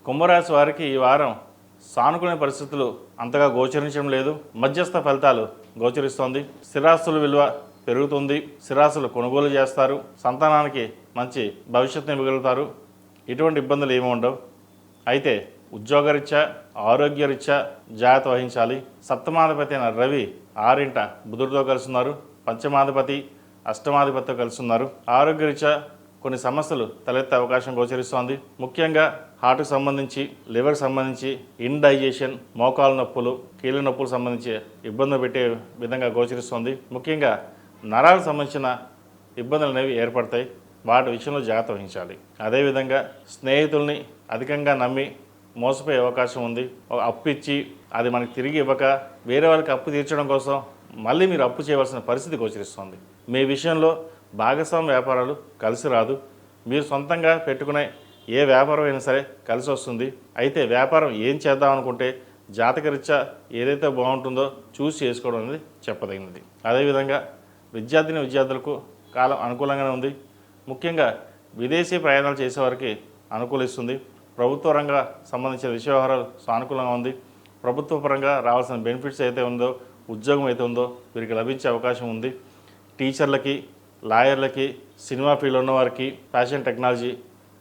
కుంభరాశి వారికి ఈ వారం సానుకూల పరిస్థితులు అంతగా గోచరించడం లేదు. మధ్యస్థ ఫలితాలు గోచరిస్తోంది. స్థిరాస్తుల విలువ పెరుగుతుంది. స్థిరాస్తులు కొనుగోలు చేస్తారు. సంతానానికి మంచి భవిష్యత్తుని ఇవ్వగలుగుతారు. ఇటువంటి ఇబ్బందులు ఏమి ఉండవు. అయితే ఉద్యోగరీత్యా ఆరోగ్యరీత్యా జాగ్రత్త వహించాలి. సప్తమాధిపతి అయిన రవి 6 బుధుడితో కలుస్తున్నారు. పంచమాధిపతి అష్టమాధిపతితో కలుస్తున్నారు. ఆరోగ్యరీత్యా కొన్ని సమస్యలు తలెత్తే అవకాశం గోచరిస్తోంది. ముఖ్యంగా హార్ట్కి సంబంధించి, లివర్కి సంబంధించి, ఇండైజెషన్, మోకాలు నొప్పులు, కీళ్ళ నొప్పులు సంబంధించి ఇబ్బందులు పెట్టే విధంగా గోచరిస్తోంది. ముఖ్యంగా నరాలకు సంబంధించిన ఇబ్బందులు అనేవి ఏర్పడతాయి. వాటి విషయంలో జాగ్రత్త వహించాలి. అదేవిధంగా స్నేహితుల్ని అధికంగా నమ్మి మోసపోయే అవకాశం ఉంది. అప్పు ఇచ్చి అది మనకి తిరిగి ఇవ్వక వేరే వాళ్ళకి అప్పు తీర్చడం కోసం మళ్ళీ మీరు అప్పు చేయవలసిన పరిస్థితి గోచరిస్తుంది. మీ విషయంలో భాగస్వామ్య వ్యాపారాలు కలిసి రాదు. మీరు సొంతంగా పెట్టుకునే ఏ వ్యాపారం అయినా సరే కలిసి వస్తుంది. అయితే వ్యాపారం ఏం చేద్దాం అనుకుంటే జాతకరీత్యా ఏదైతే బాగుంటుందో చూసి చేసుకోవడం అనేది చెప్పదగినది. అదేవిధంగా విద్యార్థులకు కాలం అనుకూలంగానే ఉంది. ముఖ్యంగా విదేశీ ప్రయాణాలు చేసేవారికి అనుకూలిస్తుంది. ప్రభుత్వ రంగ సంబంధించిన విషయ వ్యవహారాలు సానుకూలంగా ఉంది. ప్రభుత్వ పరంగా రావాల్సిన బెనిఫిట్స్ అయితే ఉందో, ఉద్యోగం అయితే ఉందో వీరికి లభించే అవకాశం ఉంది. టీచర్లకి, లాయర్లకి, సినిమా ఫీల్డ్ ఉన్నవారికి, ఫ్యాషన్ టెక్నాలజీ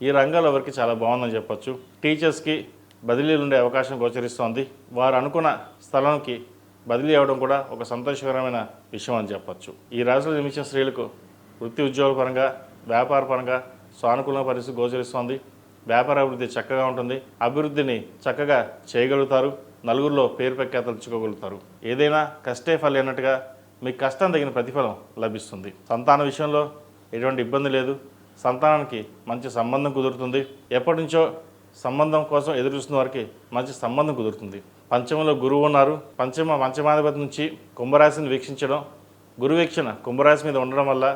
ఈ రంగాల్లో వారికి చాలా బాగుందని చెప్పొచ్చు. టీచర్స్కి బదిలీలు ఉండే అవకాశం గోచరిస్తోంది. వారు అనుకున్న స్థలానికి బదిలీ అవ్వడం కూడా ఒక సంతోషకరమైన విషయం అని చెప్పొచ్చు. ఈ రాశిలో జన్మించిన స్త్రీలకు వృత్తి ఉద్యోగ పరంగా, వ్యాపార పరంగా సానుకూల పరిస్థితి గోచరిస్తోంది. వ్యాపార అభివృద్ధి చక్కగా ఉంటుంది. అభివృద్ధిని చక్కగా చేయగలుగుతారు. నలుగురిలో పేరు ప్రఖ్యాతలు తెచ్చుకోగలుగుతారు. ఏదైనా కష్టే ఫలి అన్నట్టుగా మీకు కష్టం తగిన ప్రతిఫలం లభిస్తుంది. సంతాన విషయంలో ఎటువంటి ఇబ్బంది లేదు. సంతానానికి మంచి సంబంధం కుదురుతుంది. ఎప్పటి నుంచో సంబంధం కోసం ఎదురు చూస్తున్న వారికి మంచి సంబంధం కుదురుతుంది. పంచమంలో గురువు ఉన్నారు. పంచమాధిపతి నుంచి కుంభరాశిని వీక్షించడం, గురు వీక్షణ కుంభరాశి మీద ఉండడం వల్ల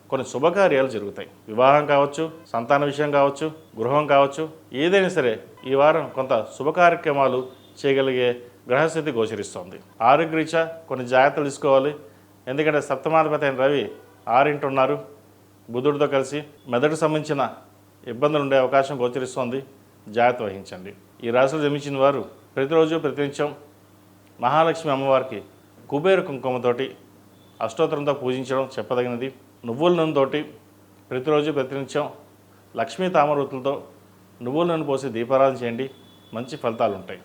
కొన్ని శుభకార్యాలు జరుగుతాయి. వివాహం కావచ్చు, సంతాన విషయం కావచ్చు, గృహం కావచ్చు, ఏదైనా సరే ఈ వారం కొంత శుభ కార్యక్రమాలు చేయగలిగే గ్రహస్థితి గోచరిస్తోంది. ఆరోగ్యరీత్యా కొన్ని జాగ్రత్తలు తీసుకోవాలి. ఎందుకంటే సప్తమాధిపతి అయిన రవి 6 ఉన్నారు బుధుడితో కలిసి. మెదడుకు సంబంధించిన ఇబ్బందులు ఉండే అవకాశం గోచరిస్తోంది. జాగ్రత్త వహించండి. ఈ రాశిలో జన్మించిన వారు ప్రతిరోజు ప్రతినిత్యం మహాలక్ష్మి అమ్మవారికి కుబేర కుంకుమతోటి అష్టోత్తరంతో పూజించడం చెప్పదగినది. నువ్వుల నూనెతోటి ప్రతిరోజు ప్రతినిత్యం లక్ష్మీ తామరూతులతో నువ్వుల నూనె పోసి దీపారాధన చేయండి. మంచి ఫలితాలు ఉంటాయి.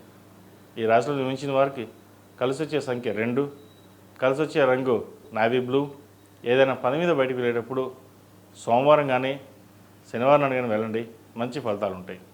ఈ రాశిలో జన్మించిన వారికి కలిసి వచ్చే సంఖ్య 2, కలిసి వచ్చే రంగు నావీ బ్లూ. ఏదైనా పని మీద బయటకు వెళ్ళేటప్పుడు సోమవారం కానీ శనివారం కానీ వెళ్ళండి. మంచి ఫలితాలు ఉంటాయి.